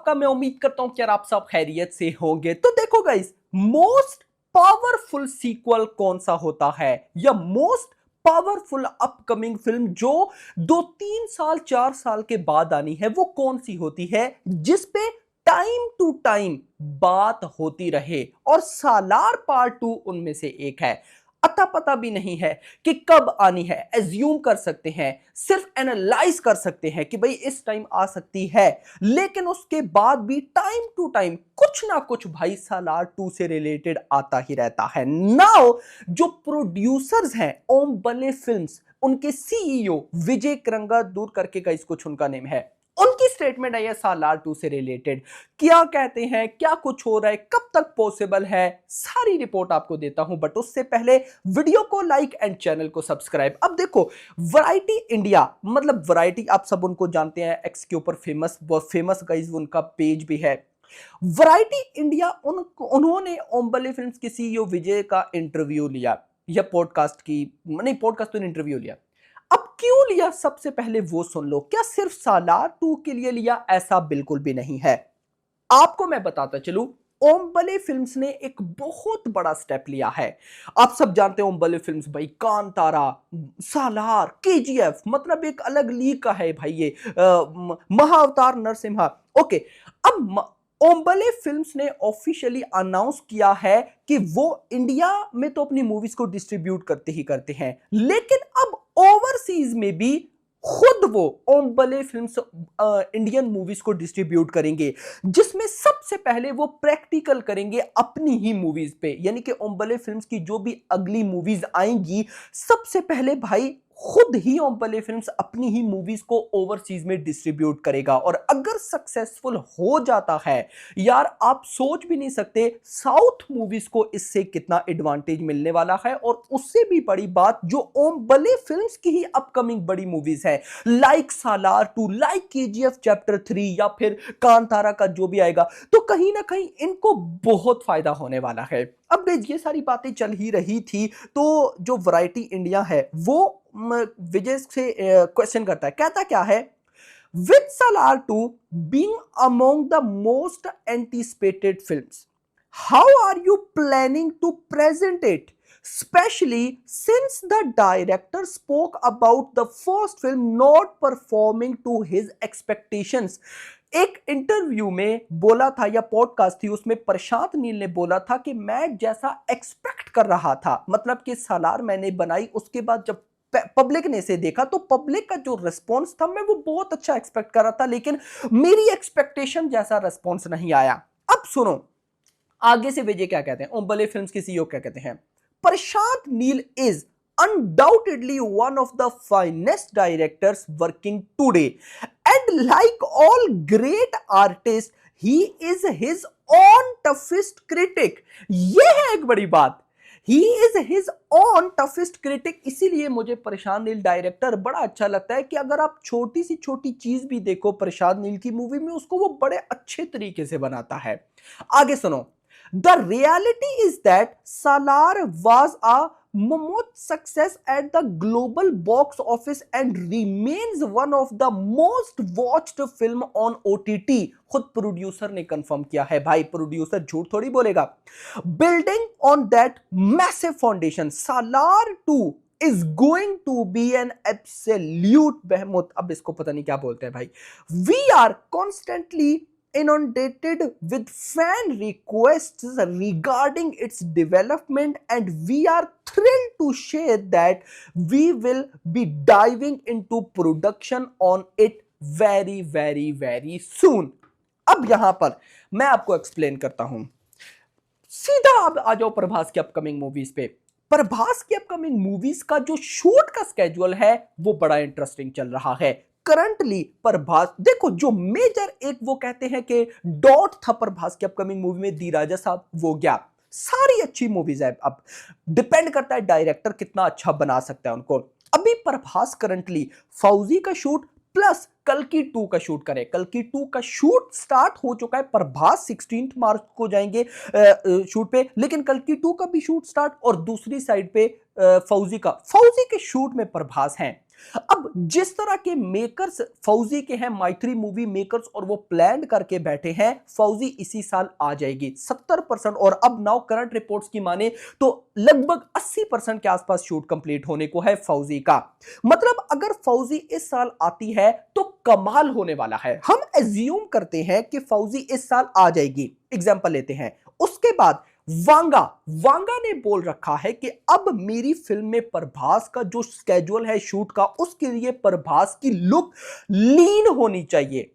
सबका। मैं उम्मीद करता हूं कि यार आप सब खैरियत से होंगे। तो देखो गाइस, मोस्ट पावरफुल सीक्वल कौन सा होता है या मोस्ट पावरफुल अपकमिंग फिल्म जो 2-3 साल 4 साल के बाद आनी है, वो कौन सी होती है जिसपे टाइम टू टाइम बात होती रहे। और सालार पार्ट 2 उनमें से एक है। अता पता भी नहीं है कि कब आनी है, एज्यूम कर सकते हैं, सिर्फ एनालाइज कर सकते हैं कि भाई इस टाइम आ सकती है, लेकिन उसके बाद भी टाइम टू टाइम कुछ ना कुछ भाई सालार 2 से रिलेटेड आता ही रहता है। नाउ जो प्रोड्यूसर्स हैं ओम बले फिल्म्स, उनके सीईओ विजय करंगा दूर करके का इस कुछ उनका नेम है, उनकी स्टेटमेंट है सालार 2 से रिलेटेड। क्या कहते हैं, क्या कुछ हो रहा है, कब तक पॉसिबल है, सारी रिपोर्ट आपको देता हूं। बट उससे पहले वीडियो को लाइक एंड चैनल को सब्सक्राइब। अब देखो, वैरायटी इंडिया, मतलब वैरायटी आप सब उनको जानते हैं, एक्स के ऊपर फेमस, बहुत फेमस गाइस उनका पेज भी है। वैरायटी इंडिया उन्होंने ओम बले फिल्म्स के सीईओ विजय का इंटरव्यू लिया, या पॉडकास्ट की, नहीं पॉडकास्ट तो इंटरव्यू लिया। अब क्यों लिया, सबसे पहले वो सुन लो। क्या सिर्फ सालार 2 के लिए लिया? ऐसा बिल्कुल भी नहीं है। आपको मैं बताता चलूं, ओम बले फिल्म्स ने एक बहुत बड़ा स्टेप लिया है। आप सब जानते हैं ओम बले फिल्म्स भाई, कांतारा, सालार, केजीएफ, मतलब एक अलग लीग का है भाई ये, महाअवतार नरसिम्हा। ओके, अब ओम बले फिल्म्स ने ऑफिशियली अनाउंस किया है कि वो इंडिया में तो अपनी मूवीज को डिस्ट्रीब्यूट करते ही करते हैं, लेकिन अब ओवरसीज में भी खुद वो ओम बले फिल्म्स इंडियन मूवीज को डिस्ट्रीब्यूट करेंगे, जिसमें सबसे पहले वो प्रैक्टिकल करेंगे अपनी ही मूवीज पे। यानी कि ओम बले फिल्म्स की जो भी अगली मूवीज आएंगी, सबसे पहले भाई खुद ही ओम बले फिल्म्स अपनी ही मूवीज को ओवरसीज में डिस्ट्रीब्यूट करेगा। और अगर सक्सेसफुल हो जाता है यार, आप सोच भी नहीं सकते साउथ मूवीज को इससे कितना एडवांटेज मिलने वाला है। और उससे भी बड़ी बात, जो ओम बले फिल्म्स की ही अपकमिंग बड़ी मूवीज है, लाइक सालार 2, लाइक केजीएफ चैप्टर 3, या फिर कांतारा का जो भी आएगा, तो कहीं ना कहीं इनको बहुत फायदा होने वाला है। अब ये सारी बातें चल ही रही थी, तो जो वैरायटी इंडिया है वो विजय से क्वेश्चन करता है, कहता क्या है, with Salaar 2 being among the most anticipated films, how are you planning to present it, especially since the director spoke about the first film not performing to his expectations। एक interview में बोला था, या पॉडकास्ट थी, उसमें प्रशांत नील ने बोला था कि मैं जैसा एक्सपेक्ट कर रहा था, मतलब कि सालार मैंने बनाई, उसके बाद जब पब्लिक ने इसे देखा तो पब्लिक का जो रिस्पॉन्स था, मैं वो बहुत अच्छा एक्सपेक्ट कर रहा था, लेकिन मेरी एक्सपेक्टेशन जैसा रिस्पॉन्स नहीं आया। अब सुनो आगे से विजय क्या कहते हैं, ओम बले फिल्म्स के सीईओ क्या कहते हैं। Prashanth Neel is undoubtedly one of the finest directors working today, and like all great artists he is his own toughest critic। ये है एक बड़ी बात, he is his own toughest critic. इसीलिए मुझे प्रशांत नील डायरेक्टर बड़ा अच्छा लगता है कि अगर आप छोटी सी छोटी चीज भी देखो प्रशांत नील की मूवी में, उसको वो बड़े अच्छे तरीके से बनाता है। आगे सुनो, the reality is that Salaar was a mammoth success at the global box office and remains one of the most watched film on OTT। खुद प्रोड्यूसर ने कंफर्म किया है भाई, प्रोड्यूसर झूठ थोड़ी बोलेगा। Building on that massive foundation, Salaar 2 is going to be an absolute behemoth। अब इसको पता नहीं क्या बोलते हैं भाई। We are constantly inundated with fan requests regarding its development, and we are thrilled to share that we will be diving into production on it very very very soon। अब यहां पर मैं आपको एक्सप्लेन करता हूं, सीधा अब आ जाओ प्रभास की अपकमिंग मूवीज पे। प्रभास की अपकमिंग मूवीज का जो शूट का स्केड्यूल है वो बड़ा इंटरेस्टिंग चल रहा है करंटली। प्रभास देखो, जो मेजर एक वो कहते हैं कि डॉट था प्रभास की अपकमिंग मूवी में, दी राजा साहब, वो गया। सारी अच्छी मूवीज है, अब डिपेंड करता है डायरेक्टर कितना अच्छा बना सकता है उनको। अभी प्रभास करंटली फौजी का शूट प्लस कल्कि 2 का शूट करें। कल्कि 2 का शूट स्टार्ट हो चुका है, प्रभास 16 मार्च को जाएंगे शूट पे, लेकिन कल्कि 2 का भी शूट स्टार्ट, और दूसरी साइड पे फौजी के शूट में प्रभास हैं। अब जिस तरह के मेकर्स फौजी के हैं, माइत्री मूवी मेकर्स, और वो प्लान करके बैठे हैं फौजी इसी साल आ जाएगी 70%, और अब नाउ करंट रिपोर्ट्स की माने तो लगभग 80% के आसपास शूट कंप्लीट होने को है फौजी का। मतलब अगर फौजी इस साल आती है तो कमाल होने वाला है। हम एज्यूम करते हैं कि फौजी इस साल आ जाएगी, एग्जांपल लेते हैं। उसके बाद वांगा वांगा ने बोल रखा है कि अब मेरी फिल्म में प्रभास का जो स्केड्यूल है शूट का, उसके लिए प्रभास की लुक लीन होनी चाहिए।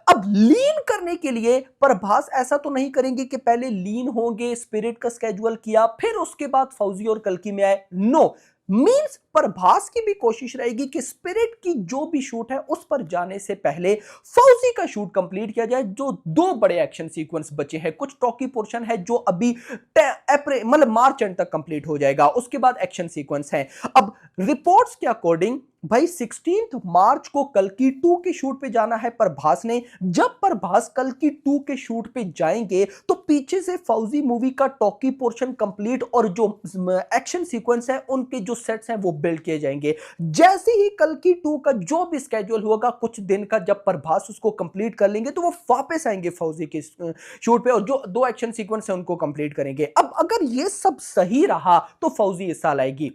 अब लीन करने के लिए प्रभास ऐसा तो नहीं करेंगे कि पहले लीन होंगे, स्पिरिट का स्केड्यूल किया, फिर उसके बाद फौजी और कल्कि में आए। नो, मींस प्रभास की भी कोशिश रहेगी कि स्पिरिट की जो भी शूट है उस पर जाने से पहले फौजी का शूट कंप्लीट किया जाए। जो दो बड़े एक्शन सीक्वेंस बचे हैं, कुछ टॉकी पोर्शन है जो अभी अप्रैल मतलब मार्च एंड तक कंप्लीट हो जाएगा, उसके बाद एक्शन सीक्वेंस है। अब रिपोर्ट्स के अकॉर्डिंग भाई 16 मार्च को कल्कि 2 के शूट पे जाना है प्रभास ने। जब प्रभास कल्कि 2 के शूट पे जाएंगे तो पीछे से फौजी मूवी का टॉकी पोर्शन कंप्लीट और जो एक्शन सीक्वेंस है उनके जो सेट्स हैं वो बिल्ड किए जाएंगे। जैसे ही कल्कि 2 का जो भी स्केड्यूल होगा कुछ दिन का, जब प्रभास उसको कंप्लीट कर लेंगे तो वो वापस आएंगे फौजी के शूट पे और जो दो एक्शन सीक्वेंस है उनको कंप्लीट करेंगे। अब अगर ये सब सही रहा तो फौजी इस साल आएगी।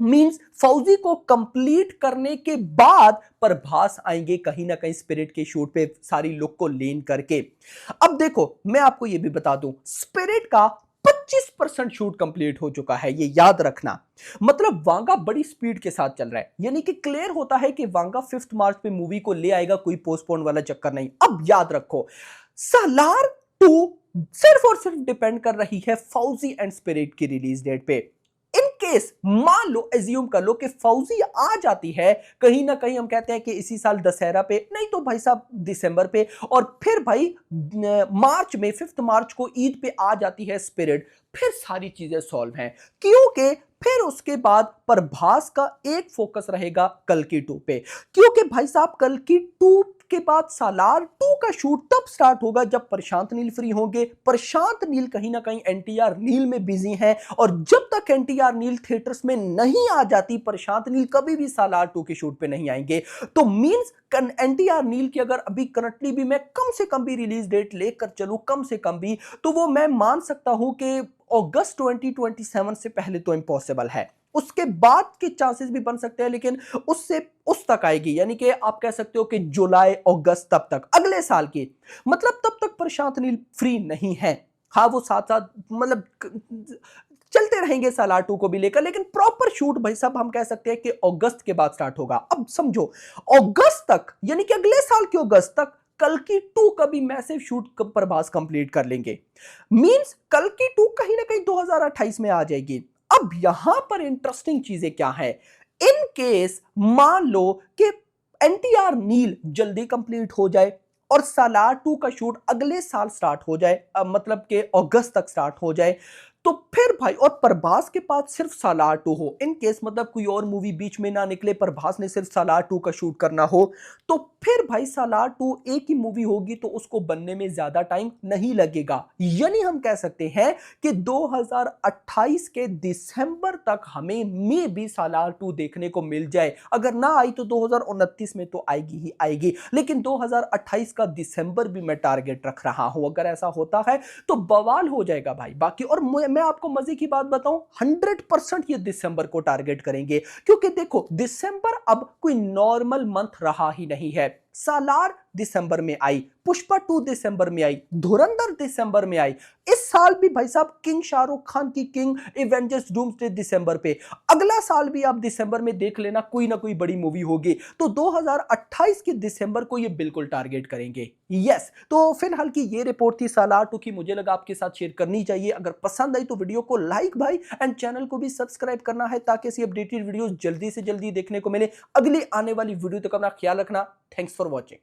मींस फौजी को कंप्लीट करने के बाद प्रभास आएंगे कहीं ना कहीं स्पिरिट के शूट पे सारी लुक को लीन करके। अब देखो मैं आपको यह भी बता दूं, स्पिरिट का 25% शूट कंप्लीट हो चुका है, ये याद रखना। मतलब वांगा बड़ी स्पीड के साथ चल रहा है, यानी कि क्लियर होता है कि वांगा 5 मार्च पे मूवी को ले आएगा, कोई पोस्टपोन वाला चक्कर नहीं। अब याद रखो, सालार 2 सिर्फ और सिर्फ डिपेंड कर रही है फौजी एंड स्पिरिट की रिलीज डेट पे। केस मान लो, एज्यूम कर लो कि फौजी आ जाती है कहीं ना कहीं, हम कहते हैं कि इसी साल दशहरा पे, नहीं तो भाई साहब दिसंबर पे, और फिर भाई मार्च में 5 मार्च को ईद पे आ जाती है स्पिरिट, फिर सारी चीजें सॉल्व हैं। क्योंकि फिर उसके बाद प्रभास का एक फोकस रहेगा कल्कि 2 पे, क्योंकि भाई साहब कल्कि 2 के बाद सालार 2 का शूट तब स्टार्ट होगा जब प्रशांत नील फ्री होंगे। प्रशांत नील कहीं ना कहीं एनटीआर नील में बिजी हैं, और जब तक एनटीआर नील थिएटर्स में नहीं आ जाती, प्रशांत नील कभी भी सालार 2 के शूट पे नहीं आएंगे। तो मींस एनटीआर नील की अगर अभी करंटली भी मैं कम से कम भी रिलीज डेट लेकर चलूं, कम से कम भी, तो वो मैं मान सकता हूं कि अगस्त 2027 से पहले तो इम्पॉसिबल है। उसके बाद के चांसेस भी बन सकते हैं, लेकिन उससे उस तक आएगी, यानी कि आप कह सकते हो कि जुलाई अगस्त तब तक, अगले साल की, मतलब तब तक प्रशांत नील फ्री नहीं है। हाँ, वो साथ साथ मतलब चलते रहेंगे सालार 2 को भी लेकर, लेकिन प्रॉपर शूट भाई साहब हम कह सकते हैं कि अगस्त के बाद स्टार्ट होगा। अब समझो, अगस्त तक, यानी कि अगले साल के अगस्त तक कल्कि 2 का भी मैसिव शूट प्रभास कंप्लीट कर लेंगे। मींस कल्कि 2 कहीं ना कहीं 2028 में आ जाएगी। अब यहां पर इंटरेस्टिंग चीजें क्या है, इन केस मान लो कि एनटीआर नील जल्दी कंप्लीट हो जाए और सालार 2 का शूट अगले साल स्टार्ट हो जाए, मतलब कि अगस्त तक स्टार्ट हो जाए, तो फिर भाई, और प्रभास के पास सिर्फ सालार 2 हो, इन केस मतलब कोई और मूवी बीच में ना निकले, प्रभास ने सिर्फ सालार 2 का शूट करना हो, तो फिर भाई सालार 2 एक ही मूवी होगी तो उसको बनने में ज्यादा टाइम नहीं लगेगा। यानी हम कह सकते हैं कि 2028 के दिसंबर तक हमें मे भी सालार 2 देखने को मिल जाए। अगर ना आई तो 2029 में तो आएगी ही आएगी, लेकिन 2028 का दिसंबर भी मैं टारगेट रख रहा हूं। अगर ऐसा होता है तो बवाल हो जाएगा भाई। बाकी और मैं आपको मजे की बात बताऊं, 100% ये दिसंबर को टारगेट करेंगे, क्योंकि देखो दिसंबर अब कोई नॉर्मल मंथ रहा ही नहीं है। सालार दिसंबर में आई, पुष्पा 2 दिसंबर में आई, धुरंधर दिसंबर में आई, इस साल भी भाई साहब किंग शाहरुख खान की किंग एवेंजर्स डूम्सडे दिसंबर पे, अगला साल भी आप दिसंबर में देख लेना कोई ना कोई बड़ी मूवी होगी। तो 2028 के दिसंबर को ये बिल्कुल टारगेट करेंगे। यस, तो फिलहाल की ये रिपोर्ट थी सालार 2 की, मुझे लगा आपके साथ शेयर करनी चाहिए। अगर पसंद आई तो वीडियो को लाइक भाई, एंड चैनल को भी सब्सक्राइब करना है ताकि ऐसी अपडेटेड वीडियोस जल्दी से जल्दी देखने को मिले। अगली आने वाली वीडियो तक अपना ख्याल रखना। Thanks for watching.